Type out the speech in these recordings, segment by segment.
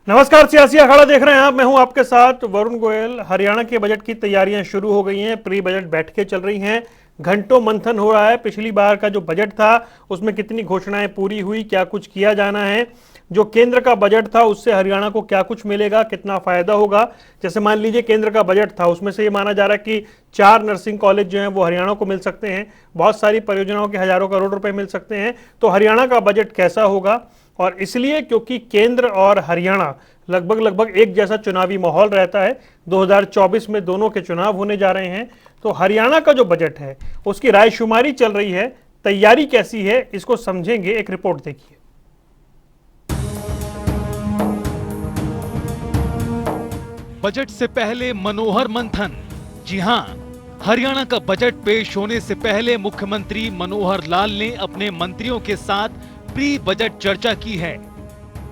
नमस्कार, सियासी अखाड़ा देख रहे हैं आप। मैं हूं आपके साथ वरुण गोयल। हरियाणा के बजट की तैयारियां शुरू हो गई हैं, प्री बजट बैठकें चल रही हैं, घंटों मंथन हो रहा है। पिछली बार का जो बजट था उसमें कितनी घोषणाएं पूरी हुई, क्या कुछ किया जाना है, जो केंद्र का बजट था उससे हरियाणा को क्या कुछ मिलेगा, कितना फायदा होगा। जैसे मान लीजिए केंद्र का बजट था, उसमें से ये माना जा रहा है कि 4 नर्सिंग कॉलेज जो हैं वो हरियाणा को मिल सकते हैं, बहुत सारी परियोजनाओं के हजारों करोड़ रुपए मिल सकते हैं। तो हरियाणा का बजट कैसा होगा, और इसलिए क्योंकि केंद्र और हरियाणा लगभग एक जैसा चुनावी माहौल रहता है, 2024 में दोनों के चुनाव होने जा रहे हैं, तो हरियाणा का जो बजट है उसकी रायशुमारी चल रही है। तैयारी कैसी है इसको समझेंगे, एक रिपोर्ट देखिए। बजट से पहले मनोहर मंथन। जी हां, हरियाणा का बजट पेश होने से पहले मुख्यमंत्री मनोहर लाल ने अपने मंत्रियों के साथ प्री बजट चर्चा की है।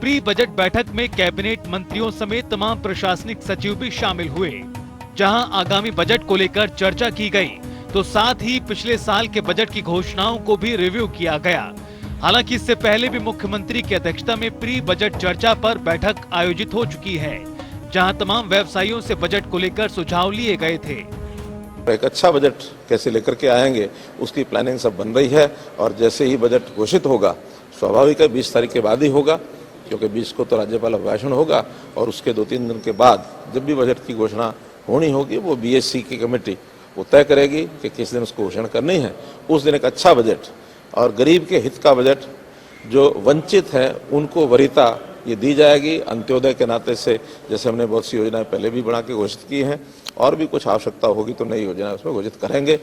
प्री बजट बैठक में कैबिनेट मंत्रियों समेत तमाम प्रशासनिक सचिव भी शामिल हुए, जहां आगामी बजट को लेकर चर्चा की गई, तो साथ ही पिछले साल के बजट की घोषणाओं को भी रिव्यू किया गया। हालांकि इससे पहले भी मुख्यमंत्री की अध्यक्षता में प्री बजट चर्चा पर बैठक आयोजित हो चुकी है, जहां तमाम व्यवसायियों से बजट को लेकर सुझाव लिए गए थे। एक अच्छा बजट कैसे लेकर के आएंगे उसकी प्लानिंग सब बन रही है, और जैसे ही बजट घोषित होगा, स्वाभाविक है 20 तारीख के बाद ही होगा, क्योंकि 20 को तो राज्यपाल अभिभाषण होगा, और उसके 2-3 दिन के बाद जब भी बजट की घोषणा होनी होगी वो बीएससी की कमेटी वो तय करेगी कि किस दिन उसको घोषणा करनी है। उस दिन एक अच्छा बजट और गरीब के हित का बजट, जो वंचित हैं उनको वरीयता ये दी जाएगी। अंत्योदय के नाते से जैसे हमने बहुत सी योजनाएं पहले भी बना के घोषित की हैं, और भी कुछ आवश्यकता होगी तो नई योजना उसमें घोषित करेंगे।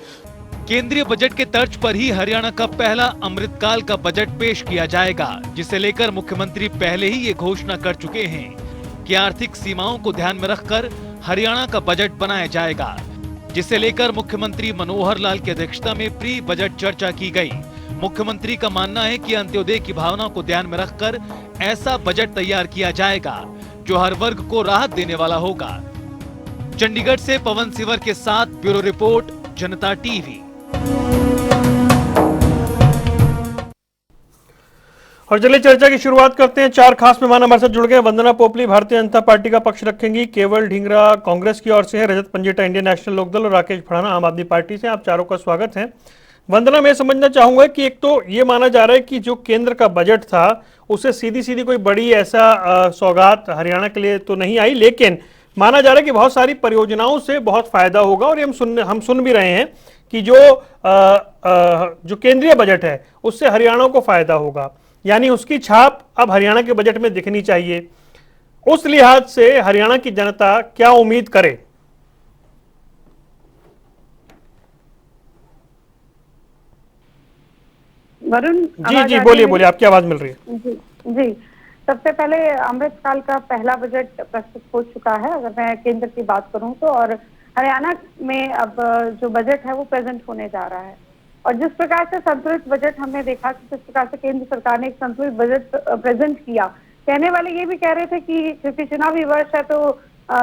केंद्रीय बजट के तर्ज पर ही हरियाणा का पहला अमृतकाल का बजट पेश किया जाएगा, जिसे लेकर मुख्यमंत्री पहले ही ये घोषणा कर चुके हैं कि आर्थिक सीमाओं को ध्यान में रखकर हरियाणा का बजट बनाया जाएगा, जिसे लेकर मुख्यमंत्री मनोहर लाल की अध्यक्षता में प्री बजट चर्चा की गई। मुख्यमंत्री का मानना है कि अंत्योदय की भावना को ध्यान में रखकर ऐसा बजट तैयार किया जाएगा जो हर वर्ग को राहत देने वाला होगा। चंडीगढ़ से पवन सिवर के साथ ब्यूरो रिपोर्ट, जनता टीवी। और चलिए चर्चा की शुरुआत करते हैं। 4 खास मेहमान हमारे साथ जुड़ गए। वंदना पोपली भारतीय जनता पार्टी का पक्ष रखेंगी, केवल ढींगरा कांग्रेस की ओर से है, रजत पंजेटा इंडियन नेशनल लोकदल और राकेश फड़ाना आम आदमी पार्टी से। आप चारों का स्वागत है। वंदना, मैं समझना चाहूंगा कि एक तो ये माना जा रहा है कि जो केंद्र का बजट था उसे सीधी सीधी कोई बड़ी ऐसा सौगात हरियाणा के लिए तो नहीं आई, लेकिन माना जा रहा है कि बहुत सारी परियोजनाओं से बहुत फायदा होगा। और ये हम सुन भी रहे हैं कि जो केंद्रीय बजट है उससे हरियाणा को फायदा होगा, यानी उसकी छाप अब हरियाणा के बजट में दिखनी चाहिए। उस लिहाज से हरियाणा की जनता क्या उम्मीद करे? वरुण जी बोलिए, आपकी आवाज मिल रही है। जी, सबसे पहले अमृतकाल का पहला बजट प्रस्तुत हो चुका है, अगर मैं केंद्र की बात करूं तो, और हरियाणा में अब जो बजट है वो प्रेजेंट होने जा रहा है। और जिस प्रकार से संतुलित बजट हमने देखा, जिस प्रकार से केंद्र सरकार ने एक संतुलित बजट प्रेजेंट किया, कहने वाले ये भी कह रहे थे कि क्योंकि चुनावी वर्ष है तो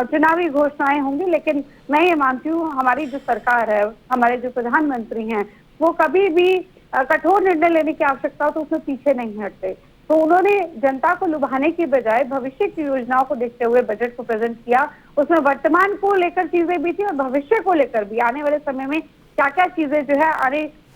चुनावी घोषणाएं होंगी, लेकिन मैं ये मानती हूँ हमारी जो सरकार है, हमारे जो प्रधानमंत्री हैं, वो कभी भी कठोर निर्णय लेने की आवश्यकता हो तो उसमें पीछे नहीं हटते। तो उन्होंने जनता को लुभाने की बजाय भविष्य की योजनाओं को देखते हुए बजट को प्रेजेंट किया। उसमें वर्तमान को लेकर चीजें भी थी और भविष्य को लेकर भी, आने वाले समय में क्या क्या चीजें जो है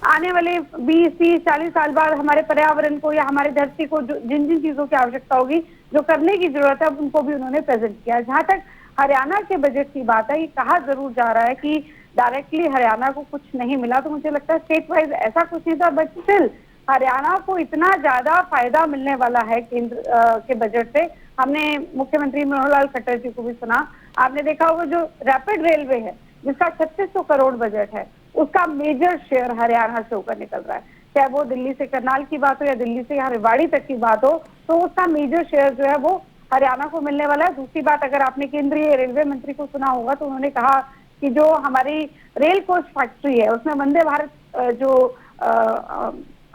आने वाले 20-30-40 साल बाद हमारे पर्यावरण को या हमारे धरती को जिन जिन चीजों की आवश्यकता होगी, जो करने की जरूरत है, उनको भी उन्होंने प्रेजेंट किया। जहां तक हरियाणा के बजट की बात है, ये कहा जरूर जा रहा है कि डायरेक्टली हरियाणा को कुछ नहीं मिला, तो मुझे लगता है स्टेट वाइज ऐसा कुछ नहीं था, बट स्टिल हरियाणा को इतना ज्यादा फायदा मिलने वाला है केंद्र के बजट से। हमने मुख्यमंत्री मनोहर लाल खट्टर जी को भी सुना, आपने देखा होगा जो रैपिड रेलवे है जिसका 3600 करोड़ बजट है, उसका मेजर शेयर हरियाणा से होकर निकल रहा है। चाहे वो दिल्ली से करनाल की बात हो या दिल्ली से यहाँ रेवाड़ी तक की बात हो, तो उसका मेजर शेयर जो है वो हरियाणा को मिलने वाला है। दूसरी बात, अगर आपने केंद्रीय रेलवे मंत्री को सुना होगा तो उन्होंने कहा कि जो हमारी रेल कोच फैक्ट्री है उसमें वंदे भारत जो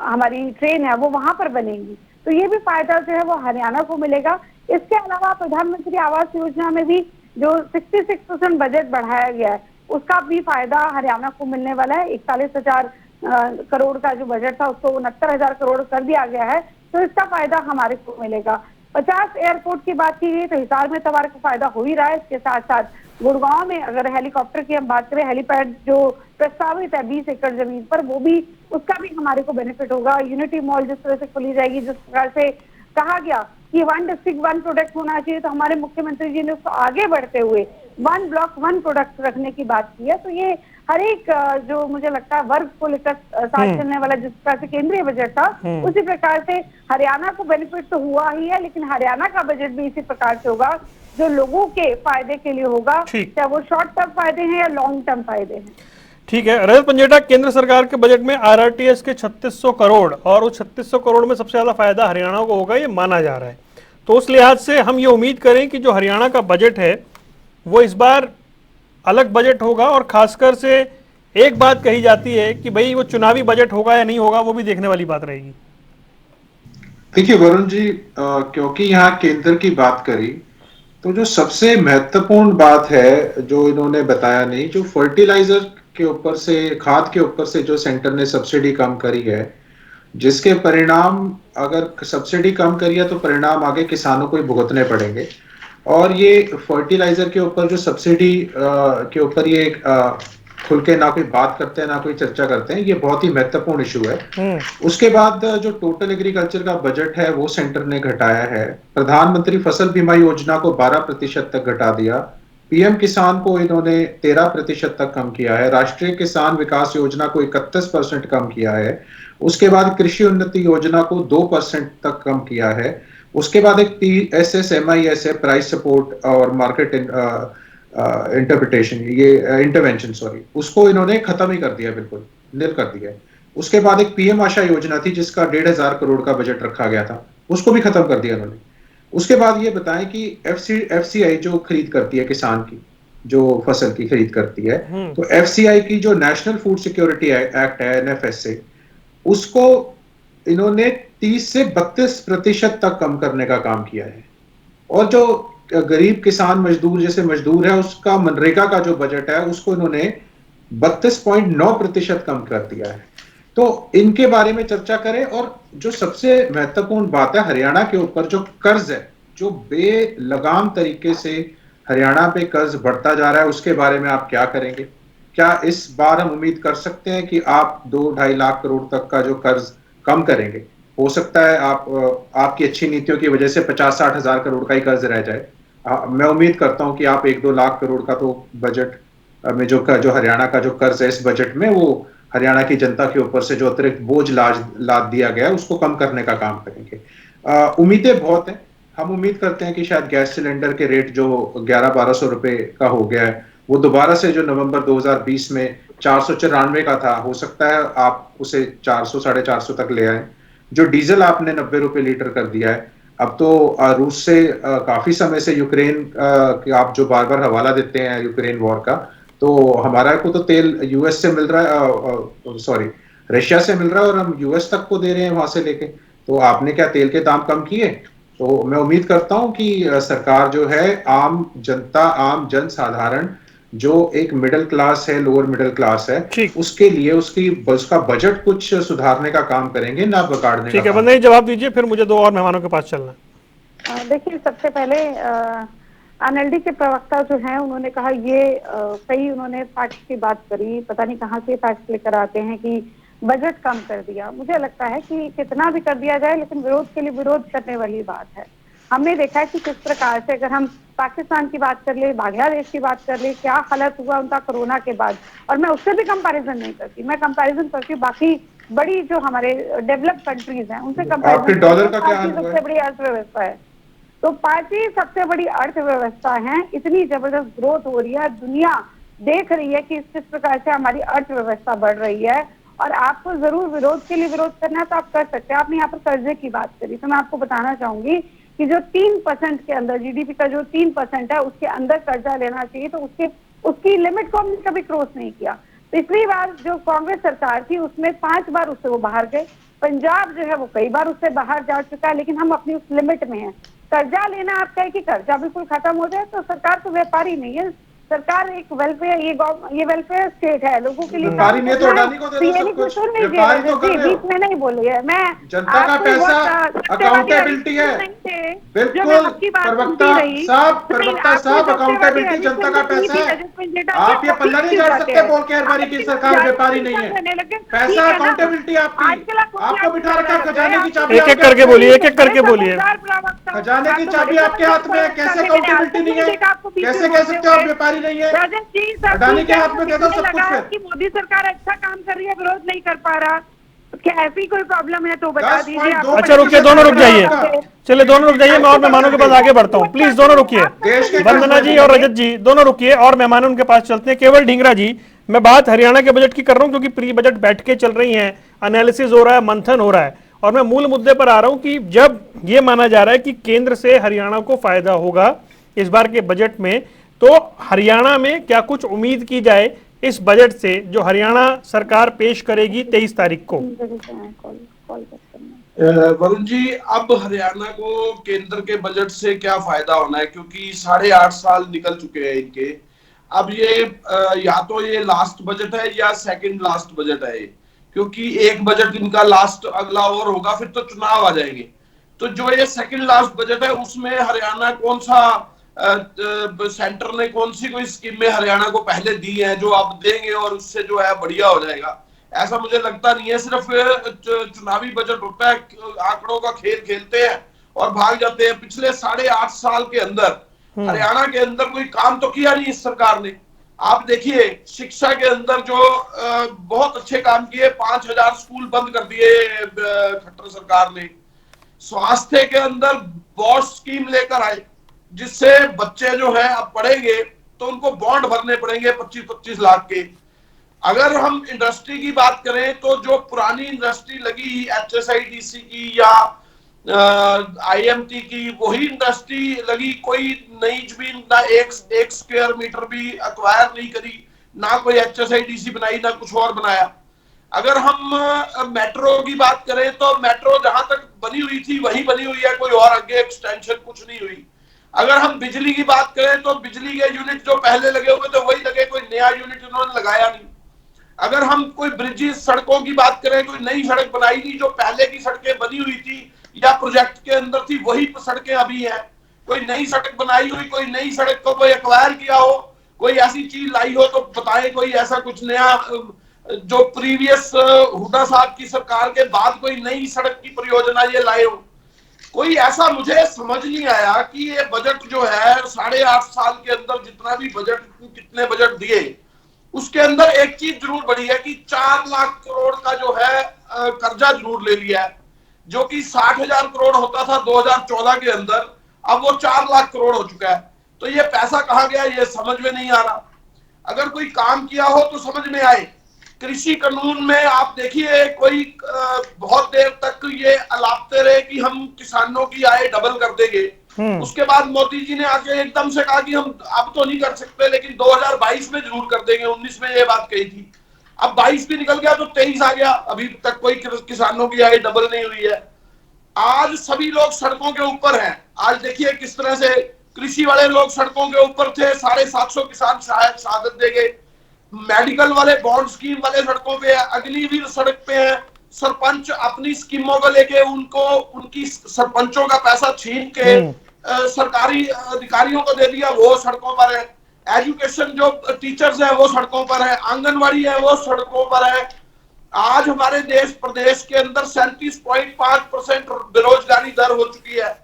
हमारी ट्रेन है वो वहां पर बनेगी, तो ये भी फायदा जो है वो हरियाणा को मिलेगा। इसके अलावा प्रधानमंत्री आवास योजना में भी जो 66% बजट बढ़ाया गया है उसका भी फायदा हरियाणा को मिलने वाला है। 41,000 करोड़ का जो बजट था उसको 69,000 करोड़ कर दिया गया है, तो इसका फायदा हमारे को मिलेगा। 50 एयरपोर्ट की बात की गई तो हिसार में तवार को फायदा हो ही रहा है। इसके साथ साथ गुड़गांव में अगर हेलीकॉप्टर की हम बात करें, हेलीपैड जो प्रस्तावित है 20 एकड़ जमीन पर, वो भी, उसका भी हमारे को बेनिफिट होगा। यूनिटी मॉल जिस तरह से खुली जाएगी, जिस प्रकार से कहा गया कि 1 डिस्ट्रिक्ट 1 प्रोडक्ट होना चाहिए, तो हमारे मुख्यमंत्री जी ने उसको आगे बढ़ते हुए 1 ब्लॉक 1 प्रोडक्ट रखने की बात की है। तो ये हर एक जो मुझे लगता है वर्ग को लेकर साथ चलने वाला जिस प्रकार से केंद्रीय बजट था, उसी प्रकार से हरियाणा को बेनिफिट तो हुआ ही है, लेकिन हरियाणा का बजट भी इसी प्रकार से होगा जो लोगों के फायदे के लिए होगा, चाहे वो शॉर्ट टर्म फायदे हैं या लॉन्ग टर्म फायदे हैं। ठीक है रजत पंजेटा, केंद्र सरकार के बजट में आरआरटीएस के 3600 करोड़ और उस 3600 करोड़ में सबसे ज्यादा फायदा हरियाणा को होगा, ये माना जा रहा है। तो उस लिहाज से हम ये उम्मीद करें कि जो हरियाणा का बजट है वो इस बार अलग बजट होगा, और खासकर से एक बात कही जाती है कि भाई वो चुनावी बजट होगा या नहीं होगा, वो भी देखने वाली बात रहेगी। देखिए वरुण जी, क्योंकि यहाँ केंद्र की बात करी तो जो सबसे महत्वपूर्ण बात है जो इन्होंने बताया नहीं, जो फर्टिलाइजर के ऊपर से, खाद के ऊपर से जो सेंटर ने सब्सिडी कम करी है, जिसके परिणाम, अगर सब्सिडी कम करी है तो परिणाम आगे किसानों को ही भुगतने पड़ेंगे। और ये फर्टिलाइजर के ऊपर जो सब्सिडी के ऊपर ये खुल के ना कोई बात करते हैं ना कोई चर्चा करते हैं, ये बहुत ही महत्वपूर्ण इशू है। उसके बाद जो टोटल एग्रीकल्चर का बजट है वो सेंटर ने घटाया है। प्रधानमंत्री फसल बीमा योजना को 12% तक घटा दिया। पीएम किसान को इन्होंने 13% तक कम किया है। राष्ट्रीय किसान विकास योजना को 31% कम किया है। उसके बाद कृषि उन्नति योजना को 2% तक कम किया है। उसके बाद एक PSSMIS है, प्राइस सपोर्ट और मार्केट इंटरवेंशन, उसको इन्होंने खत्म ही कर दिया, बिल्कुल निल कर दिया। उसके बाद एक PM आशा योजना थी जिसका 1500 करोड़ का बजट रखा गया था, उसको भी खत्म कर दिया इन्होंने। उसके बाद ये बताएं कि FCI जो खरीद करती है किसान की, जो फसल की खरीद करती है, तो FCI की जो नेशनल फूड सिक्योरिटी एक्ट है NFSA, उसको इन्होंने 30 से 32% तक कम करने का काम किया है। और जो गरीब किसान मजदूर जैसे मजदूर है, उसका मनरेगा का जो बजट है उसको इन्होंने 32.9% कम कर दिया है। तो इनके बारे में चर्चा करें। और जो सबसे महत्वपूर्ण बात है, हरियाणा के ऊपर जो कर्ज है, जो बेलगाम तरीके से हरियाणा पे कर्ज बढ़ता जा रहा है, उसके बारे में आप क्या करेंगे? क्या इस बार हम उम्मीद कर सकते हैं कि आप 2-2.5 लाख करोड़ तक का जो कर्ज कम करेंगे? हो सकता है आपकी अच्छी नीतियों की वजह से 50-60 हजार करोड़ का ही कर्ज रह जाए। मैं उम्मीद करता हूं कि आप 1-2 लाख करोड़ का तो बजट में जो हरियाणा का जो कर्ज है इस बजट में, वो हरियाणा की जनता के ऊपर से जो अतिरिक्त बोझ लाद दिया गया है उसको कम करने का काम करेंगे। उम्मीदें बहुत हैं। हम उम्मीद करते हैं कि शायद गैस सिलेंडर के रेट जो 1100-1200 रुपए का हो गया है, वो दोबारा से जो नवंबर 2020 में 494 का था, हो सकता है आप उसे 400-450 तक ले आए। जो डीजल आपने 90 रुपए लीटर कर दिया है, अब तो रूस से काफी समय से यूक्रेन आप जो बार बार हवाला देते हैं यूक्रेन वॉर का, तो हमारा को तो तेल यूएस से मिल रहा है, रशिया से मिल रहा है और हम यूएस तक को दे रहे हैं वहां से लेके। तो आपने क्या तेल के दाम कम किए? तो मैं उम्मीद करता हूं कि सरकार जो है आम जनता, आम जन साधारण जो एक मिडिल क्लास है, लोअर मिडिल क्लास है, उसके लिए उसका बजट कुछ सुधारने का काम करेंगे, ना बिगाड़ने का। ठीक है, वंदना जी जवाब दीजिए, फिर मुझे 2 और मेहमानों के पास चलना। देखिए, सबसे पहले NLD के प्रवक्ता जो हैं उन्होंने कहा, ये कई उन्होंने फैक्ट की बात करी, पता नहीं कहाँ से फैक्ट लेकर आते हैं कि बजट कम कर दिया। मुझे लगता है कि कितना भी कर दिया जाए, लेकिन विरोध के लिए विरोध करने वाली बात है। हमने देखा है कि किस प्रकार से, अगर हम पाकिस्तान की बात कर ले, बांग्लादेश की बात कर ले, क्या हालत हुआ उनका कोरोना के बाद। और मैं उससे भी कंपैरिजन नहीं करती, मैं कंपैरिजन करती हूँ बाकी बड़ी जो हमारे डेवलप्ड कंट्रीज हैं उनसे कंपैरिजन। डॉलर का क्या हाल सबसे बड़ी अर्थव्यवस्था है, तो पार्टी सबसे बड़ी अर्थव्यवस्था है। इतनी जबरदस्त ग्रोथ हो रही है, दुनिया देख रही है कि किस प्रकार से हमारी अर्थव्यवस्था बढ़ रही है। और आपको जरूर विरोध के लिए विरोध करना है तो आप कर सकते हैं। आपने यहाँ पर कर्जे की बात करी, तो मैं आपको बताना चाहूंगी कि जो 3% के अंदर GDP का जो 3% है उसके अंदर कर्जा लेना चाहिए, तो उसकी लिमिट को हमने कभी क्रॉस नहीं किया। पिछली बार जो कांग्रेस सरकार थी उसमें 5 बार उससे वो बाहर गए। पंजाब जो है वो कई बार उससे बाहर जा चुका है, लेकिन हम अपनी उस लिमिट में हैं। कर्जा लेना, आप कहें कि कर्जा बिल्कुल खत्म हो जाए, तो सरकार तो व्यापारी नहीं है, सरकार एक वेलफेयर, ये वेलफेयर स्टेट है, लोगों के लिए व्यापारी ने तो अडानी को दे दो सब कुछ, व्यापारी तो कर रहे हो, बीच में नहीं बोली है मैं। जनता का पैसा, अकाउंटेबिलिटी है, बिल्कुल। प्रवक्ता साहब अकाउंटेबिलिटी, जनता का पैसा है। आप ये पल्ला नहीं झाड़ सकते बोल के हर बारी की सरकार व्यापारी नहीं है। पैसा अकाउंटेबिलिटी आपकी, आपको बिठा रखा है, खजाने की चाबी एक एक करके बोलिए, एक एक करके बोलिए। खजाने की चाबी आपके हाथ में है, कैसे अकाउंटेबिलिटी नहीं है? कैसे कह सकते हो आप व्यापारी नहीं है? अडानी के हाथ में दे दो सब कुछ फिर। कि मोदी सरकार अच्छा काम कर रही है, विरोध नहीं कर पा रहा, क्या ऐसी कोई प्रॉब्लम है तो बता दीजिए। अच्छा रुकिए, दोनों रुक जाइए, चलिए दोनों रुक जाइए, मैं और मेहमानों के पास आगे बढ़ता हूँ, प्लीज दोनों रुकिए। वंदना जी और रजत जी दोनों रुकिए, और मेहमान उनके पास चलते हैं। केवल ढींगरा जी, मैं बात हरियाणा के बजट की कर रहा हूँ क्योंकि प्री बजट बैठकें चल रही हैं, एनालिसिस हो रहा है, मंथन हो रहा है, और मैं मूल मुद्दे पर आ रहा हूं कि जब ये माना जा रहा है कि केंद्र से हरियाणा को फायदा होगा इस बार के बजट में, तो हरियाणा में क्या कुछ उम्मीद की जाए इस बजट से जो हरियाणा सरकार पेश करेगी 23 तारीख को? वरुण जी, अब हरियाणा को केंद्र के बजट से क्या फायदा होना है, क्योंकि 8.5 साल निकल चुके हैं इनके। अब ये या तो ये लास्ट बजट है या सेकंड लास्ट बजट है, क्योंकि एक बजट इनका लास्ट अगला और होगा, फिर तो चुनाव आ जाएंगे। तो जो ये सेकंड लास्ट बजट है उसमें हरियाणा कौन सा सेंटर ने कौन सी कोई स्कीमें हरियाणा को पहले दी हैं जो अब देंगे और उससे जो है बढ़िया हो जाएगा, ऐसा मुझे लगता नहीं है। सिर्फ चुनावी बजट होता है, आंकड़ों का खेल खेलते हैं और भाग जाते हैं। पिछले 8.5 साल के अंदर हरियाणा के अंदर कोई काम तो किया नहीं इस सरकार ने। आप देखिए, शिक्षा के अंदर जो बहुत अच्छे काम किए, 5000 स्कूल बंद कर दिए खट्टर सरकार ने। स्वास्थ्य के अंदर बॉन्ड स्कीम लेकर आए, जिससे बच्चे जो है अब पढ़ेंगे तो उनको बॉन्ड भरने पड़ेंगे 25-25 लाख के। अगर हम इंडस्ट्री की बात करें तो जो पुरानी इंडस्ट्री लगी HSIDC की या IMT की, वही इंडस्ट्री लगी। कोई नई जमीन ना एक स्क्वायर मीटर भी एक्वायर नहीं करी, ना कोई HSIDC बनाई, ना कुछ और बनाया। अगर हम मेट्रो की बात करें तो मेट्रो जहां तक बनी हुई थी वही बनी हुई है, कोई और आगे एक्सटेंशन कुछ नहीं हुई। अगर हम बिजली की बात करें तो बिजली के यूनिट जो पहले लगे हुए थे वही लगे, कोई नया यूनिट उन्होंने लगाया नहीं। अगर हम कोई ब्रिजेस सड़कों की बात करें, कोई नई सड़क बनाई नहीं, जो पहले की सड़कें बनी हुई थी या प्रोजेक्ट के अंदर थी वही सड़कें अभी हैं। कोई नई सड़क बनाई हुई, कोई नई सड़क को कोई एक्वायर किया हो, कोई ऐसी चीज लाई हो तो बताएं, कोई ऐसा कुछ नया जो प्रीवियस हुड्डा साहब की सरकार के बाद कोई नई सड़क की परियोजना ये लाए हो। कोई ऐसा मुझे समझ नहीं आया कि ये बजट जो है 8.5 साल के अंदर जितना भी बजट, कितने बजट दिए, उसके अंदर एक चीज जरूर बढ़ी है कि 4 लाख करोड़ का जो है कर्जा जरूर ले लिया है, जो कि 60,000 करोड़ होता था 2014 के अंदर, अब वो 4 लाख करोड़ हो चुका है। तो ये पैसा कहाँ गया ये समझ में नहीं आ रहा। अगर कोई काम किया हो तो समझ में आए। कृषि कानून में आप देखिए, कोई बहुत देर तक ये अलापते रहे कि हम किसानों की आय डबल कर देंगे। उसके बाद मोदी जी ने आके एकदम से कहा कि हम अब तो नहीं कर सकते, लेकिन 2022 में जरूर कर देंगे। 19 में ये बात कही थी, अब 22 भी निकल गया तो 23 आ गया, अभी तक कोई किसानों की आय डबल नहीं हुई है। आज सभी लोग सड़कों के ऊपर हैं। आज देखिए किस तरह से कृषि वाले लोग सड़कों के ऊपर थे, 750 किसान शहादत दे गए। मेडिकल वाले बॉन्ड स्कीम वाले सड़कों पे है, अग्निवीर सड़क पे है। सरपंच अपनी स्कीमों को लेके उनको उनकी सरपंचों का पैसा छीन के सरकारी अधिकारियों को दे दिया, वो सड़कों पर है। एजुकेशन जो टीचर्स है वो सड़कों पर है, आंगनवाड़ी है वो सड़कों पर है। आज हमारे देश प्रदेश के अंदर 37.5% बेरोजगारी दर हो चुकी है।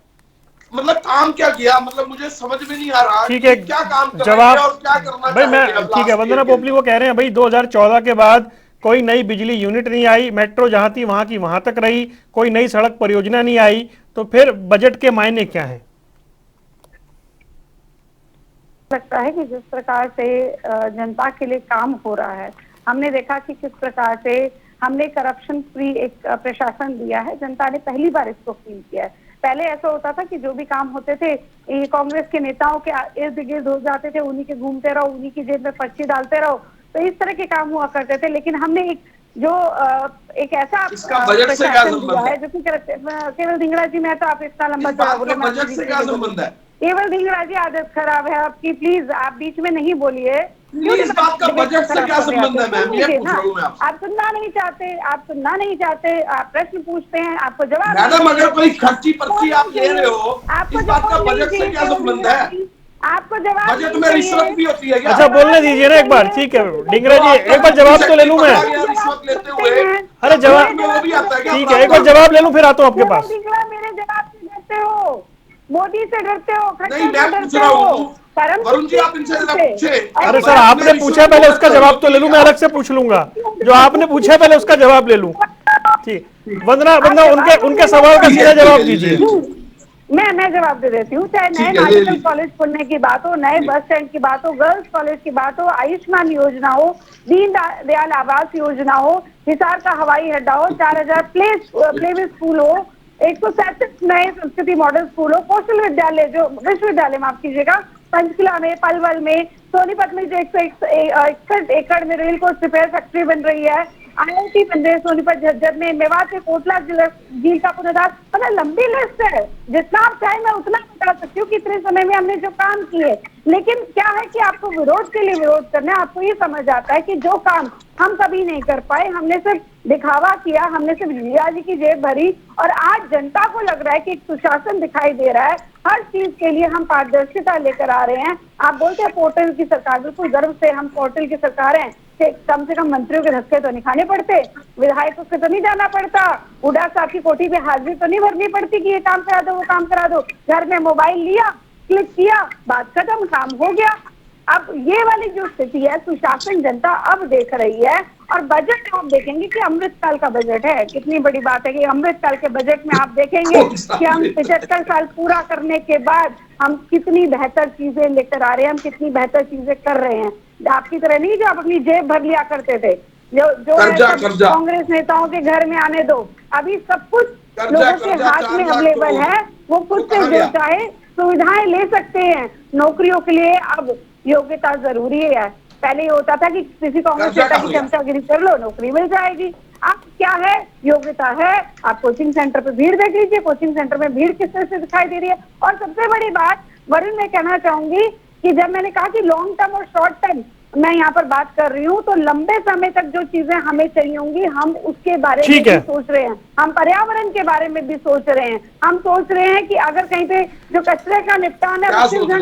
मतलब काम क्या किया, मतलब मुझे समझ में नहीं आ रहा। ठीक है, क्या काम जवाब और क्या करना भाई मैं ठीक है। वंदना पोपली वो कह रहे हैं भाई 2014 के बाद कोई नई बिजली यूनिट नहीं आई, मेट्रो जहां थी वहां की वहां तक रही, कोई नई सड़क परियोजना नहीं आई, तो फिर बजट के मायने क्या है? लगता है कि जिस प्रकार से जनता के लिए काम हो रहा है, हमने देखा कि किस प्रकार से हमने करप्शन फ्री एक प्रशासन दिया है। जनता ने पहली बार इसको फील किया है। पहले ऐसा होता था कि जो भी काम होते थे ये कांग्रेस के नेताओं के इर्द गिर्द हो जाते थे, उन्हीं के घूमते रहो, उन्हीं की जेब में पर्ची डालते रहो, तो इस तरह के काम हुआ करते थे। लेकिन हमने एक ऐसा बजट से क्या संबंध है? जो कि केवल ढींगरा जी, मैं तो आप इतना लंबा बजट से क्या संबंध है? केवल ढींगरा जी आदत खराब है आपकी, प्लीज आप बीच में नहीं बोलिए। इस बात का बजट से क्या संबंध है मैम, ये पूछ रहा हूँ मैं आपसे। आप सुनना नहीं चाहते, आप प्रश्न पूछते हैं, आपको जवाब। मैडम अगर कोई खर्ची पर्ची आप ले रहे हो, आपको इस बात का बजट से क्या संबंध है? आपको जवाब बजट में रिश्वत भी होती है क्या? अच्छा बोलने दीजिए ना एक बार, ठीक है ढींगरा जी, एक बार जवाब तो ले लूं मैं। रिश्वत लेते हुए अरे जवाब में वो भी आता है क्या? ठीक है, एक बार जवाब ले लूं फिर आता हूं आपके पास। मेरे जवाब से डरते हो, मोदी से डरते हो, नहीं मैं पूछ रहा हूँ वरुण जी, आप इनसे पूछे। अरे सर आपने पूछा पहले, उसका जवाब तो ले लूं, मैं अलग से पूछ लूंगा। जो आपने पूछा पहले उसका जवाब ले लूं। ठीक, वंदना उनके सवाल का सीधा जवाब दीजिए। मैं जवाब दे देती हूँ। चाहे नए मेडिकल कॉलेज खोलने की बात हो, नए बस स्टैंड की बात हो, गर्ल्स कॉलेज की बात हो, आयुष्मान योजना हो, दीन दयाल आवास योजना हो, हिसार का हवाई अड्डा हो, 4000 प्ले स्कूल हो, 137 नए संस्कृति मॉडल स्कूल हो, कौशल विद्यालय जो विश्वविद्यालय माफ कीजिएगा, पंचकुला में, पलवल में, सोनीपत में जो 161 एकड़ में रेल कोच रिपेयर फैक्ट्री बन रही है, IIT बन रही है सोनीपत झज्जर में, मेवात के कोटला झील का पुनरुद्धार, मतलब लंबी लिस्ट है। जितना आप चाहे मैं उतना बता सकती हूँ कि इतने समय में हमने जो काम किए। लेकिन क्या है कि आपको विरोध के लिए विरोध करना है। आपको ये समझ आता है कि जो काम हम कभी नहीं कर पाए, हमने सिर्फ दिखावा किया, हमने सिर्फ जिया जी की जेब भरी, और आज जनता को लग रहा है कि एक सुशासन दिखाई दे रहा है। हर चीज के लिए हम पारदर्शिता लेकर आ रहे हैं। आप बोलते हैं पोर्टल की सरकार, बिल्कुल गर्व से हम पोर्टल की सरकार हैं। कम से कम मंत्रियों के धक्के तो नहीं खाने पड़ते, विधायकों से तो नहीं जाना पड़ता, हुड्डा साहब की कोठी पे हाजिरी तो नहीं भरनी पड़ती कि ये काम करा दो वो काम करा दो। घर में मोबाइल लिया, क्लिक किया, बात खत्म, काम हो गया। अब ये वाली जो स्थिति है, सुशासन जनता अब देख रही है। और बजट आप देखेंगे कि अमृतकाल का बजट है। कितनी बड़ी बात है कि अमृतकाल के बजट में आप देखेंगे कि हम 75 साल पूरा करने के बाद हम कितनी बेहतर चीजें लेकर आ रहे हैं, हम कितनी बेहतर चीजें कर रहे हैं। आपकी तरह नहीं जो आप अपनी जेब भर लिया करते थे, जो कांग्रेस नेताओं के घर में आने दो। अभी सब कुछ लोगों के हाथ में अवेलेबल है, वो खुद से जो चाहे सुविधाएं ले सकते हैं। नौकरियों के लिए अब योग्यता जरूरी है। पहले ये होता था कि किसी कांग्रेस नेता की चमचागिरी कर लो, नौकरी मिल जाएगी। अब क्या है, योग्यता है। आप कोचिंग सेंटर पे भीड़ देख लीजिए, कोचिंग सेंटर में भीड़ किस तरह से दिखाई दे रही है। और सबसे बड़ी बात वरुण, मैं कहना चाहूंगी कि जब मैंने कहा कि लॉन्ग टर्म और शॉर्ट टर्म मैं यहाँ पर बात कर रही हूँ, तो लंबे समय तक जो चीजें हमें चाहिए होंगी हम उसके बारे में भी सोच रहे हैं। हम पर्यावरण के बारे में भी सोच रहे हैं। हम सोच रहे हैं कि अगर कहीं पे जो कचरे का निपटान है,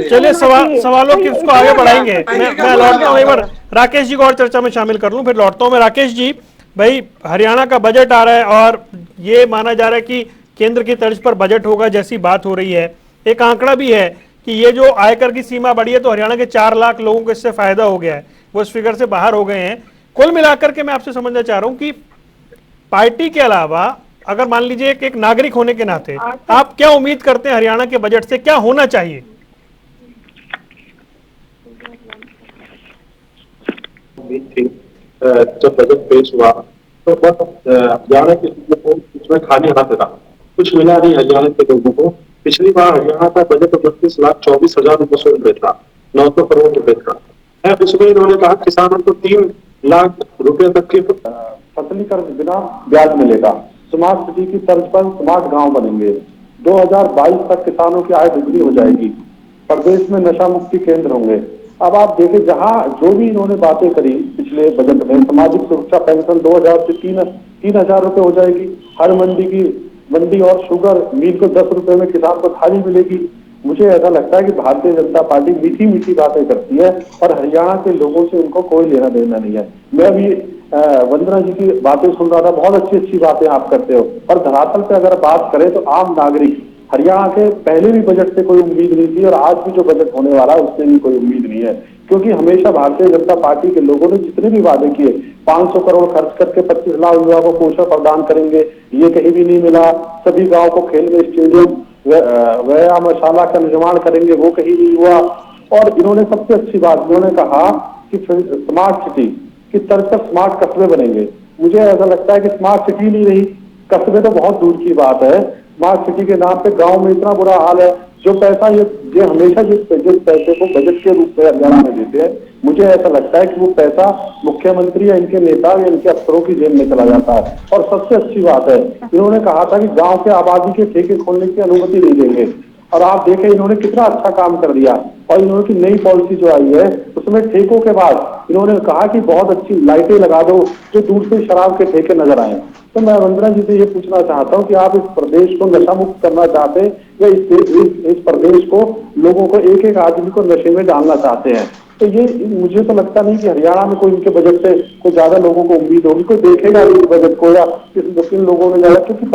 चलिए सवालों की उसको आगे बढ़ाएंगे। मैं लौटता हूँ, एक बार राकेश जी को और चर्चा में शामिल कर लूँ, फिर लौटता हूँ मैं। राकेश जी, भाई हरियाणा का बजट आ रहा है और ये माना जा रहा है कि केंद्र की तर्ज पर बजट होगा जैसी बात हो रही है। एक आंकड़ा भी है कि ये जो आयकर की सीमा बढ़ी है तो हरियाणा के 4 लाख लोगों को इससे फायदा हो गया है, वो इस फिगर से बाहर हो गए हैं। कुल मिलाकर के मैं आपसे समझना चाह रहा हूं कि पार्टी के अलावा अगर मान लीजिए एक नागरिक होने के नाते आप क्या उम्मीद करते हैं हरियाणा के बजट से, क्या होना चाहिए? जब बजट पेश हुआ तो हरियाणा के लोगों को इसमें खाली हाथ रहा, कुछ मिला नहीं हरियाणा के लोगों को। पिछली बार हरियाणा का बजट 32,24,000 रुपए था, 900 करोड़ रुपए था। उसमें इन्होंने कहा किसानों को 3 लाख रुपए तक के फसली कर्ज बिना ब्याज मिलेगा, स्मार्ट सिटी की तर्ज पर स्मार्ट गांव बनेंगे, 2022 तक किसानों की आय दुगनी हो जाएगी, प्रदेश में नशा मुक्ति केंद्र होंगे। अब आप देखें जहां जो भी इन्होंने बातें करी पिछले बजट में, सामाजिक सुरक्षा पेंशन 2000 से 3,000 रुपए हो जाएगी, हर मंडी और शुगर मिल को 10 रुपए में किसान को थाली मिलेगी। मुझे ऐसा लगता है कि भारतीय जनता पार्टी मीठी मीठी बातें करती है और हरियाणा के लोगों से उनको कोई लेना देना नहीं है। मैं भी वंदना जी की बातें सुन रहा था, बहुत अच्छी अच्छी बातें आप करते हो, और धरातल पे अगर बात करें तो आम नागरिक हरियाणा के पहले भी बजट से कोई उम्मीद नहीं थी और आज भी जो बजट होने वाला है उससे भी कोई उम्मीद नहीं है, क्योंकि हमेशा भारतीय जनता पार्टी के लोगों ने जितने भी वादे किए, 500 करोड़ खर्च करके 25 लाख युवाओं को पोषण प्रदान करेंगे, ये कहीं भी नहीं मिला। सभी गाँव को खेल में स्टेडियम, व्यायामशाला का निर्माण करेंगे, वो कहीं नहीं हुआ। और इन्होंने सबसे अच्छी बात इन्होंने कहा कि स्मार्ट सिटी की तर्ज पर स्मार्ट कस्बे बनेंगे। मुझे ऐसा लगता है कि स्मार्ट सिटी नहीं रही, कस्बे तो बहुत दूर की बात है। स्मार्ट सिटी के नाम पे गांव में इतना बुरा हाल है। जो पैसा ये हमेशा जिस पैसे को बजट के रूप में हरियाणा में देते हैं, मुझे ऐसा लगता है कि वो पैसा मुख्यमंत्री या इनके नेता या इनके अफसरों की जेब में चला जाता है। और सबसे अच्छी बात है, इन्होंने कहा था कि गांव के आबादी के ठेके खोलने की अनुमति नहीं देंगे। और आप देखें इन्होंने कितना अच्छा काम कर दिया। और इन्होंने की नई पॉलिसी जो आई है उसमें ठेकों के बाद इन्होंने कहा कि बहुत अच्छी लाइटें लगा दो जो दूर से शराब के ठेके नजर आए। तो मैं वंदना जी से ये पूछना चाहता हूँ कि आप इस प्रदेश को नशा मुक्त करना चाहते हैं या इस प्रदेश को लोगों को एक एक आदमी को नशे में डालना चाहते हैं? तो ये मुझे तो लगता नहीं कि हरियाणा में कोई इनके बजट से कोई ज्यादा लोगों को उम्मीद होगी, कोई देखेगा इस बजट को या किन लोगों ने ज्यादा, क्योंकि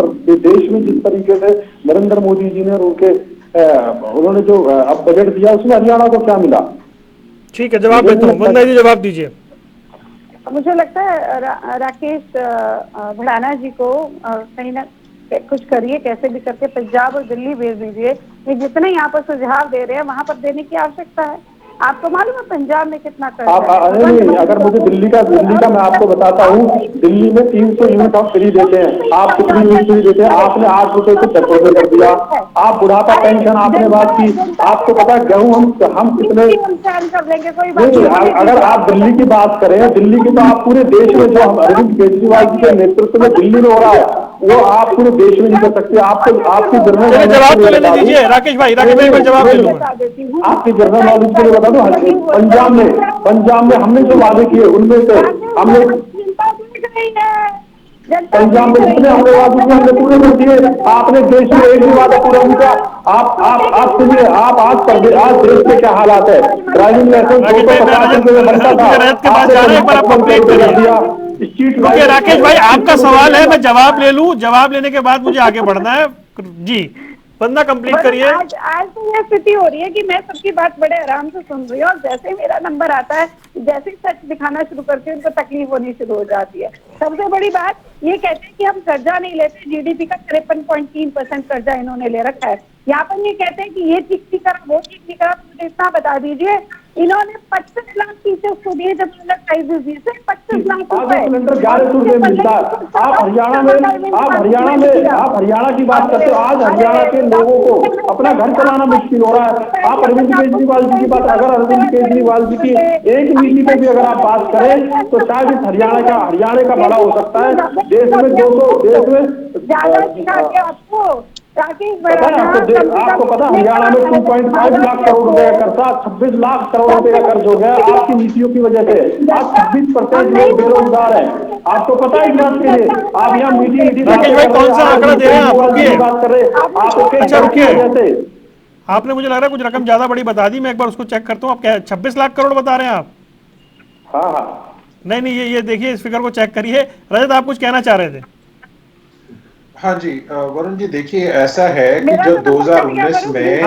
देश में जिस तरीके से नरेंद्र मोदी जी ने और उन्होंने जो अब बजट दिया उसमें हरियाणा को क्या मिला? ठीक है, जवाब देता हूँ। वंदना जी जवाब दीजिए। मुझे लगता है राकेश भड़ाना जी को कहीं ना कुछ करिए, कैसे भी करके पंजाब और दिल्ली भेज दीजिए। ये जितने यहाँ पर सुझाव दे रहे हैं वहां पर देने की आवश्यकता है। आपको मालूम है पंजाब में कितना कर्ज है? नहीं, अगर मुझे दिल्ली का मैं आपको बताता हूँ, दिल्ली में 300 यूनिट आप फ्री देते हैं। आप कितनी यूनिट फ्री देते हैं? आपने 8 रुपए को 10 रुपए कर दिया। आप बुढ़ापा पेंशन आपने बात की, आपको पता है गेहूँ हम कितने नहीं। अगर आप दिल्ली की बात करें, दिल्ली की तो आप पूरे देश में जो अरविंद केजरीवाल जी के नेतृत्व में दिल्ली में हो रहा है वो आप पूरे देश में नहीं कर सकते। आपकी जनरल जवाब तो लेने दीजिए राकेश भाई, मैं जवाब ले लूंगा। आपकी जनरल नॉलेज के लिए बता दो, पंजाब में हमने जो वादे किए उनमें से हमने पंजाब में जितने हमने वादे किए हमने पूरे कर दिए। आपने देश में एक भी वादा पूरा नहीं किया। आप सुनिए, आप आज देश के क्या हालात है। ड्राइविंग लाइसेंस 250 रुपए में बनता था, ओके राकेश भाई, आपका सवाल है, मैं जवाब ले लूं। जवाब लेने के बाद मुझे आगे बढ़ना है जी। बंदा कंप्लीट करिए। आज तो यह स्थिति हो रही है कि मैं सबकी बात बड़े आराम से सुन रही हूँ और जैसे मेरा नंबर आता है, जैसे सच दिखाना शुरू करती हूँ उनको तकलीफ होनी शुरू हो जाती है। सबसे बड़ी बात ये कहते हैं कि हम कर्जा नहीं लेते, जीडीपी का 53.3% कर्जा इन्होंने ले रखा है। यहाँ पर ये कहते हैं कि ये ठीक नहीं करा, वो ठीक नहीं करा। मुझे इतना बता दीजिए, इन्होंने 25 लाख टीचर्स को दिए जब प्राइजेस दिए थे, 25 लाख रुपए मिलता है। आप हरियाणा की बात करते हो। आज हरियाणा के लोगों को अपना घर चलाना मुश्किल हो रहा है। आप अरविंद केजरीवाल जी की बात, अगर अरविंद केजरीवाल जी की एक नीति पे भी अगर आप बात करें तो शायद इस हरियाणा का भला हो सकता है। देश में 200 देश में आपको पता हरियाणा में 2.5 लाख करोड़ रुपए का कर्जा, 26 लाख करोड़ रुपए का कर्ज हो गया आपकी नीतियों की वजह से। आज 26% लोग बेरोजगार हैं। आपको पता है इस बात के लिए आप यहाँ मीठी कौन सा आंकड़ा दे रहे हैं आप? बात कर रहे हैं। अच्छा रुकिए, आपने मुझे लग रहा है कुछ रकम ज्यादा बड़ी बता दी। मैं एक बार उसको चेक करता हूँ। आप क्या 26 लाख करोड़ बता रहे हैं आप? हाँ, नहीं, ये देखिए, इस फिगर को चेक करिए। रजत, आप कुछ कहना चाह रहे थे? हाँ जी वरुण जी, देखिए ऐसा है कि जब 2019 में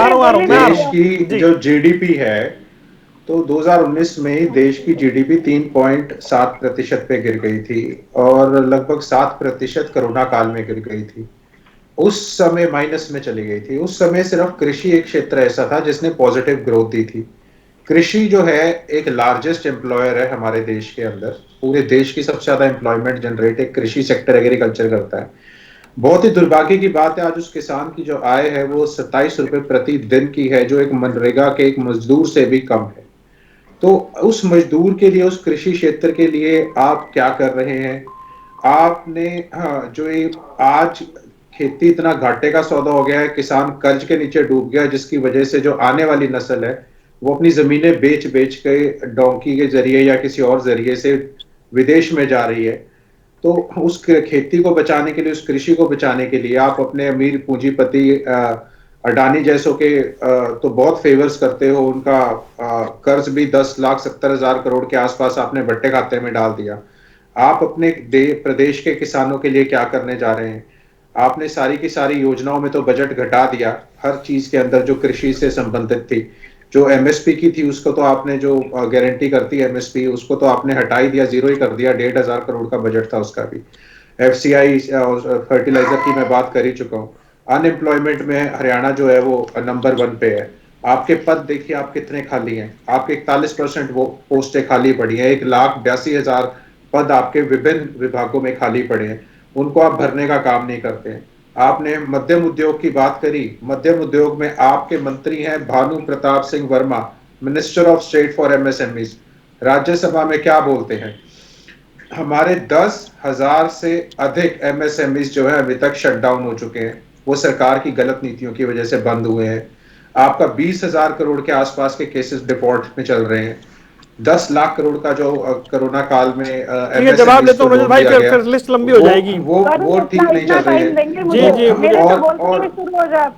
देश की जो जीडीपी है, तो 2019 में देश की जीडीपी 3.7% पे गिर गई थी और लगभग 7% कोरोना काल में गिर गई थी। उस समय माइनस में चली गई थी। उस समय सिर्फ कृषि एक क्षेत्र ऐसा था जिसने पॉजिटिव ग्रोथ दी थी। कृषि जो है एक लार्जेस्ट एम्प्लॉयर है हमारे देश के अंदर। पूरे देश की सबसे ज्यादा एम्प्लॉयमेंट जनरेट एक कृषि सेक्टर, एग्रीकल्चर करता है। बहुत ही दुर्भाग्य की बात है, आज उस किसान की जो आय है वो 27 रुपए प्रति दिन की है, जो एक मनरेगा के एक मजदूर से भी कम है। तो उस मजदूर के लिए, उस कृषि क्षेत्र के लिए आप क्या कर रहे हैं? आपने जो आज खेती इतना घाटे का सौदा हो गया है, किसान कर्ज के नीचे डूब गया, जिसकी वजह से जो आने वाली नस्ल है वो अपनी जमीनें बेच के डोंकी के जरिए या किसी और जरिए से विदेश में जा रही है। तो उस खेती को बचाने के लिए, उस कृषि को बचाने के लिए आप अपने अमीर पूंजीपति अडानी जैसों के तो बहुत फेवर्स करते हो। उनका कर्ज भी 10,70,000 करोड़ के आसपास आपने बट्टे खाते में डाल दिया। आप अपने प्रदेश के किसानों के लिए क्या करने जा रहे हैं? आपने सारी की सारी योजनाओं में तो बजट घटा दिया, हर चीज के अंदर जो कृषि से संबंधित थी। जो एमएसपी की थी उसको तो आपने, जो गारंटी करती है एमएसपी, उसको तो आपने हटा ही दिया, जीरो ही कर दिया। 1,500 करोड़ का बजट था उसका भी। एफसीआई फर्टिलाइजर की मैं बात कर ही चुका हूँ। अनएम्प्लॉयमेंट में हरियाणा जो है वो नंबर 1 पे है। आपके पद देखिए आप कितने खाली हैं। आपके 41% वो पोस्टें खाली पड़ी हैं। 1,82,000 पद आपके विभिन्न विभागों में खाली पड़े हैं, उनको आप भरने का काम नहीं करते हैं। आपने मध्यम उद्योग की बात करी। मध्यम उद्योग में आपके मंत्री हैं Bhanu Pratap Singh Verma, minister of state for MSMEs. Rajya Sabha में क्या बोलते हैं? हमारे 10,000 से अधिक एमएसएमईज जो है अभी तक शट डाउन हो चुके हैं। वो सरकार की गलत नीतियों की वजह से बंद हुए हैं। आपका 20,000 करोड़ के आसपास के केसेस डिफॉल्ट में चल रहे हैं। 10 लाख करोड़ का जो कोरोना काल में जवाब लेता हूँ रजत भाई, फिर लिस्ट लंबी हो जाएगी। वो ठीक नहीं चल रही है। जी जी,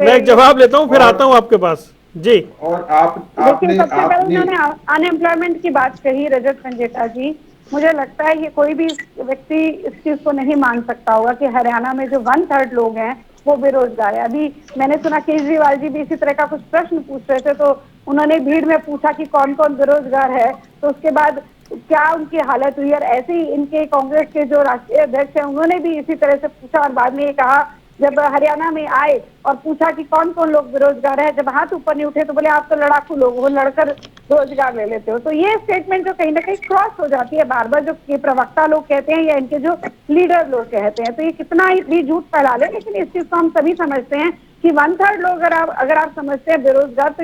मैं एक जवाब लेता हूँ फिर आता हूँ आपके पास जी। और आपने अनएम्प्लॉयमेंट की बात कही रजत संजेता जी, मुझे लगता है ये कोई भी व्यक्ति इस चीज को नहीं मान सकता होगा कि हरियाणा में जो 1/3 लोग हैं वो बेरोजगार है। अभी मैंने सुना केजरीवाल जी भी इसी तरह का कुछ प्रश्न पूछ रहे थे, तो उन्होंने भीड़ में पूछा कि कौन कौन बेरोजगार है, तो उसके बाद क्या उनकी हालत हुई। और ऐसे ही इनके कांग्रेस के जो राष्ट्रीय अध्यक्ष हैं उन्होंने भी इसी तरह से पूछा और बाद में ये कहा, जब हरियाणा में आए और पूछा कि कौन कौन लोग बेरोजगार है, जब हाथ ऊपर नहीं उठे तो बोले आप तो लड़ाकू लोग हो, लड़कर रोजगार ले लेते हो। तो ये स्टेटमेंट जो कहीं ना कहीं क्रॉस हो जाती है बार बार, जो ये प्रवक्ता लोग कहते हैं या इनके जो लीडर लोग कहते हैं, तो ये कितना ही झूठ फैला ले, लेकिन इस चीज को हम सभी समझते हैं कि 1/3 लोग अगर आप समझते हैं बेरोजगार, तो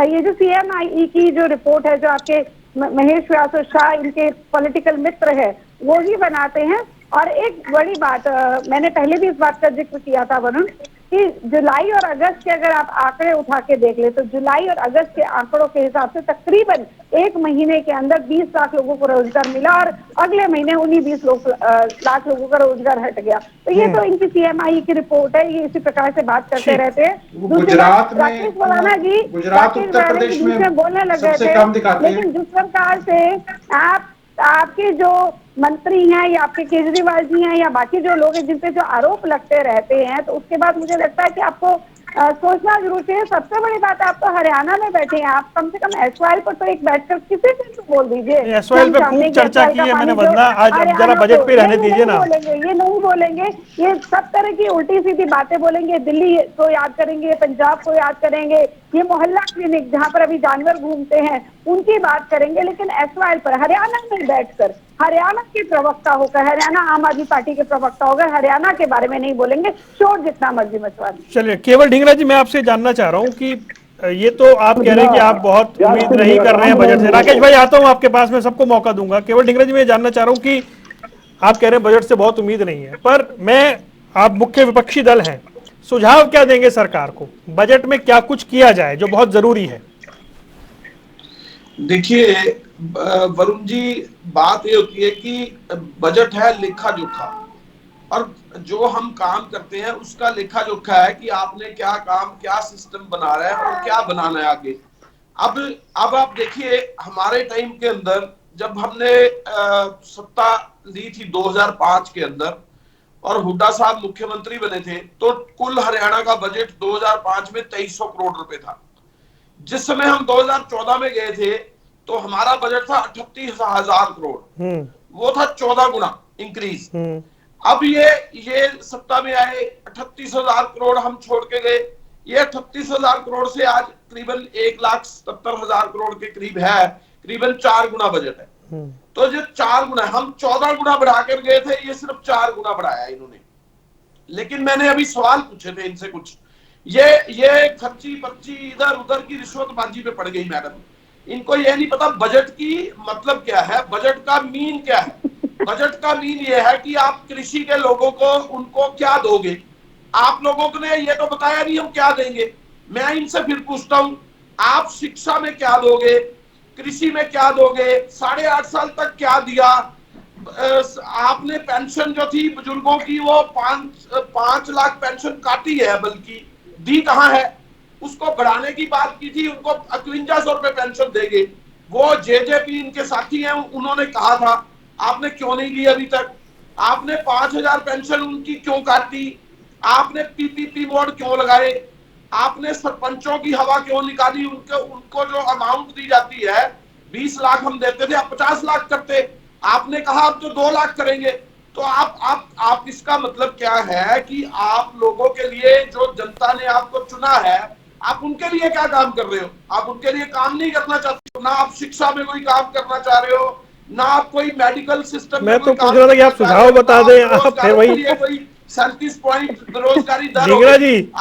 ये जो CMI की जो रिपोर्ट है, जो आपके महेश व्यास और शाह इनके पॉलिटिकल मित्र है वो ही बनाते हैं। और एक बड़ी बात, मैंने पहले भी इस बात का जिक्र किया था वरुण, कि जुलाई और अगस्त के अगर आप आंकड़े उठा के देख ले तो जुलाई और अगस्त के आंकड़ों के हिसाब से तकरीबन एक महीने के अंदर 20 लाख लोगों को रोजगार मिला और अगले महीने 19-20 लाख लोगों का रोजगार हट गया। तो ये तो इनकी CMI की रिपोर्ट है, ये इसी प्रकार से बात करते रहते हैं। गुजरात में, राकेश मौलाना जी गुजरात उत्तर प्रदेश में बोलने लग गए थे, लेकिन जिस प्रकार से आपके जो मंत्री हैं या आपके केजरीवाल जी हैं या बाकी जो लोग हैं जिन पे जो आरोप लगते रहते हैं, तो उसके बाद मुझे लगता है कि आपको सोचना जरूर चाहिए। सबसे बड़ी बात है, आप तो हरियाणा में बैठे हैं, आप कम से कम SYL पर तो एक बैठकर किसी से तो बोल दीजिए। SYL पे खूब चर्चा की है मैंने वंदना, आज जरा बजट पे रहने दीजिए ना। ये नहीं बोलेंगे, ये सब तरह की उल्टी सीधी बातें बोलेंगे, दिल्ली को याद करेंगे, पंजाब को याद करेंगे, ये मोहल्ला क्लिनिक जहाँ पर अभी जानवर घूमते हैं उनकी बात करेंगे, लेकिन SYL पर हरियाणा में बैठकर हरियाणा के प्रवक्ता होकर, हरियाणा आम आदमी पार्टी के प्रवक्ता होकर हरियाणा के बारे में नहीं बोलेंगे, शोर जितना मर्जी मचवा दें। चलिए केवल ढींगरा जी, मैं आपसे जानना चाह रहा हूँ कि ये तो आप कह रहे हैं कि आप बहुत उम्मीद नहीं कर रहे हैं बजट से। राकेश भाई आता हूँ आपके पास, मैं सबको मौका दूंगा। केवल ढींगरा जी, मैं जानना चाह रहा हूँ कि आप कह रहे हैं बजट से बहुत उम्मीद नहीं है, पर आप मुख्य विपक्षी दल हैं, सुझाव क्या देंगे सरकार को, बजट में क्या कुछ किया जाए जो बहुत जरूरी है? देखिए वरुण जी, बात ये होती है कि बजट है लेखा जोखा, और जो हम काम करते हैं उसका लेखा जोखा है कि आपने क्या काम, क्या सिस्टम बना रहा है और क्या बनाना है आगे। अब आप देखिए, हमारे टाइम के अंदर जब हमने सत्ता ली थी 2005 के अंदर और हुड्डा साहब मुख्यमंत्री बने थे, तो कुल हरियाणा का बजट 2005 में 2300 करोड़ रुपए था। जिस समय हम 2014 में गए थे तो हमारा बजट था 38,000 करोड़, वो था 14 गुना इंक्रीज। अब ये सत्ता में आए, 38,000 करोड़ हम छोड़ के गए, ये 38,000 करोड़ से आज करीबन 1,70,000 करोड़ के करीब है, करीबन 4 गुना बजट है। तो जो 4 गुना, हम 14 गुना बढ़ा कर गए थे, ये सिर्फ 4 गुना बढ़ाया इन्होंने। लेकिन मैंने अभी सवाल पूछे थे इनसे कुछ, ये खर्ची पर्ची इधर उधर की रिश्वतबाजी पे पड़ गई मैडम। इनको ये नहीं पता बजट की मतलब क्या है, बजट का मीन क्या है। बजट का मीन ये है कि आप कृषि के लोगों को उनको क्या दोगे। आप लोगों ने ये तो बताया नहीं हम क्या देंगे। मैं इनसे फिर पूछता हूं, आप शिक्षा में क्या दोगे, कृषि में क्या दोगे, 8.5 साल तक क्या दिया आपने। पेंशन जो थी बुजुर्गों की वो 5 लाख पेंशन काटी है, बल्कि दी कहां है। उसको बढ़ाने की बात की थी, उनको 5100 रुपए पेंशन देंगे। वो जेजेपी इनके साथी हैं, उन्होंने कहा था, आपने क्यों नहीं ली अभी तक। आपने 5000 पेंशन उनकी क्यों काटी, आपने पीपीपी मोड क्यों लगाए, आपने सरपंचों की हवा क्यों निकाली। उनको जो अमाउंट दी जाती है 20 लाख हम देते थे, आप 50 लाख करते। आपने कहा अब तो 2 लाख करेंगे। तो आप इसका मतलब क्या है कि आप लोगों के लिए, जो जनता ने आपको चुना है, आप उनके लिए क्या काम कर रहे हो। आप उनके लिए काम नहीं करना चाहते हो, ना आप शिक्षा में कोई काम करना चाह रहे हो, ना आप कोई मेडिकल सिस्टम मैं तो पूछ रहा था कि आप सुझाव बता दें। आप फिर वही 37 पॉइंट बेरोजगारी दर। ढींगरा जी,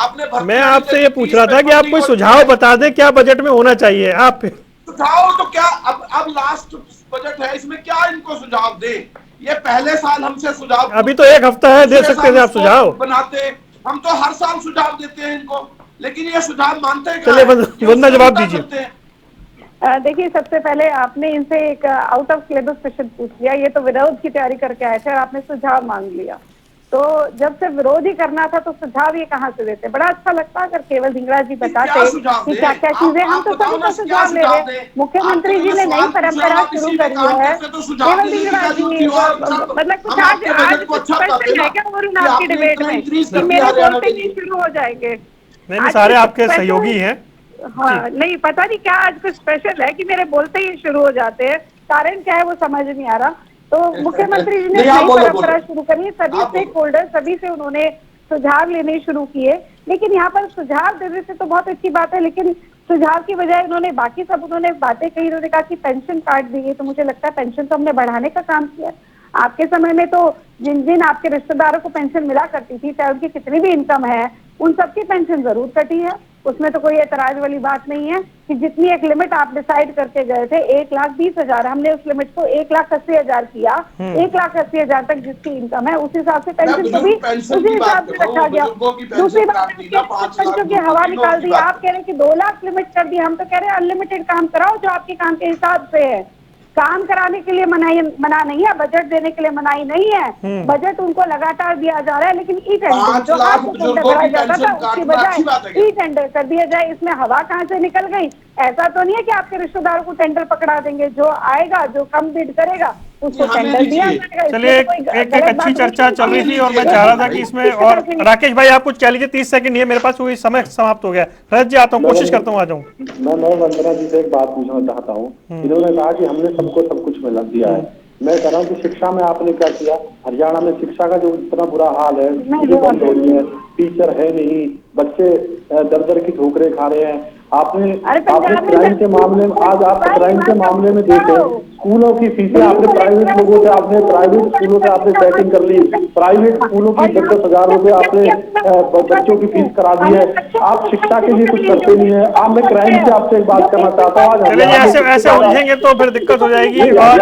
मैं आपसे ये पूछ रहा था कि आप कोई सुझाव बता दें क्या बजट में होना चाहिए। आप सुझाव तो क्या, अब लास्ट बजट है, इसमें क्या इनको सुझाव दे। ये पहले साल हमसे सुझाव, अभी तो 1 हफ्ता है, दे सकते थे आप सुझाव बनाते। हम तो हर साल सुझाव देते हैं इनको, लेकिन ये सुझाव मानते हैं चलिए कि वंदना जवाब उसका दीजिए। करते हैं। देखिए, सबसे पहले आपने इनसे एक आउट ऑफ सिलेबस क्वेश्चन पूछ लिया। ये तो विरोध की तैयारी करके आए थे और आपने सुझाव मांग लिया। तो जब से विरोध ही करना था तो सुझाव ये कहाँ से देते? बड़ा अच्छा लगता अगर केवल धिंगरा जी बताते कि क्या क्या चीजें। हम तो सभी का सुझाव ले रहे हैं। मुख्यमंत्री जी ने नई परंपरा शुरू करी है। केवल धिंगरा जी मतलब कुछ आज कुछ स्पेशल है क्या वरुण आपकी डिबेट में कि मेरे बोलते ही शुरू हो जाएंगे? नहीं, सारे आपके सहयोगी हैं। हाँ, नहीं पता नहीं क्या आज कुछ स्पेशल है कि मेरे बोलते ही शुरू हो जाते हैं। कारण क्या है वो समझ नहीं आ रहा। तो मुख्यमंत्री जी ने नई परंपरा शुरू करी, सभी स्टेक होल्डर, सभी से उन्होंने सुझाव लेने शुरू किए। लेकिन यहाँ पर सुझाव देने से तो बहुत अच्छी बात है, लेकिन सुझाव की बजाय उन्होंने बाकी सब उन्होंने बातें कही। उन्होंने कहा कि पेंशन कार्ड दिए, तो मुझे लगता है पेंशन तो हमने बढ़ाने का काम किया। आपके समय में तो जिन जिन आपके रिश्तेदारों को पेंशन मिला करती थी, चाहे उनकी कितनी भी इनकम है, उन सबकी पेंशन जरूर कटी है। उसमें तो कोई एतराज वाली बात नहीं है कि जितनी एक लिमिट आप डिसाइड करके गए थे 1,20,000, हमने उस लिमिट को 1,80,000 किया। 1,80,000 तक जिसकी इनकम है उस हिसाब से पेंशन को भी उसी हिसाब से रखा गया। दूसरी बात, पेंशन की हवा निकाल दी। आप कह रहे हैं कि 2 लाख लिमिट कर दी, हम तो कह रहे हैं अनलिमिटेड काम कराओ जो आपके काम के हिसाब से है। काम कराने के लिए मना नहीं है, बजट देने के लिए मनाही नहीं है। बजट उनको लगातार दिया जा रहा है, लेकिन ई टेंडर जो आज टेंडर कराया जाता था उसकी बजाय ई टेंडर कर दिया जाए। इसमें हवा कहाँ से निकल गई? ऐसा तो नहीं है कि आपके रिश्तेदारों को टेंडर पकड़ा देंगे। जो आएगा, जो कम बिड करेगा उसको टेंडर दिया जाएगा। चलिए, एक अच्छी चर्चा चल रही थी और मैं चाह रहा था कि इसमें, और राकेश भाई आप कुछ कह लीजिए, 30 सेकंड, ये मेरे पास वही समय समाप्त हो गया। रजत जी आता हूँ, कोशिश करता हूँ आ जाऊँ। मैं वंदना जी से एक बात पूछना चाहता हूँ। इन्होंने कहा कि हमने सबको सब कुछ मिला दिया है। मैं कह रहा हूँ कि शिक्षा में आपने क्या किया? हरियाणा में शिक्षा का जो इतना बुरा हाल है, बंद हो रही है, टीचर है नहीं, बच्चे दर दर की ठोकरें खा रहे हैं। आपने क्राइम के मामले में, आज आप क्राइम के मामले में देखें, स्कूलों की फीसें आपने प्राइवेट लोगों से, आपने प्राइवेट स्कूलों से आपने सेटिंग कर ली। प्राइवेट स्कूलों की 10-10 हजार रुपए आपने बच्चों की फीस करा दी है। आप शिक्षा के लिए कुछ करते नहीं है। आप, मैं क्राइम से आपसे एक बात करना चाहता हूँ। ऐसे उलझेंगे तो फिर दिक्कत हो जाएगी। भाई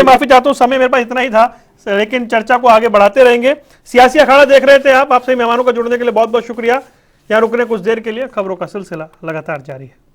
माफी चाहता हूँ, समय मेरे पास इतना ही था, लेकिन चर्चा को आगे बढ़ाते रहेंगे। सियासी अखाड़ा देख रहे थे आप। आपसे मेहमानों का जुड़ने के लिए बहुत बहुत शुक्रिया। यहाँ रुकने कुछ देर के लिए। खबरों का सिलसिला लगातार जारी है।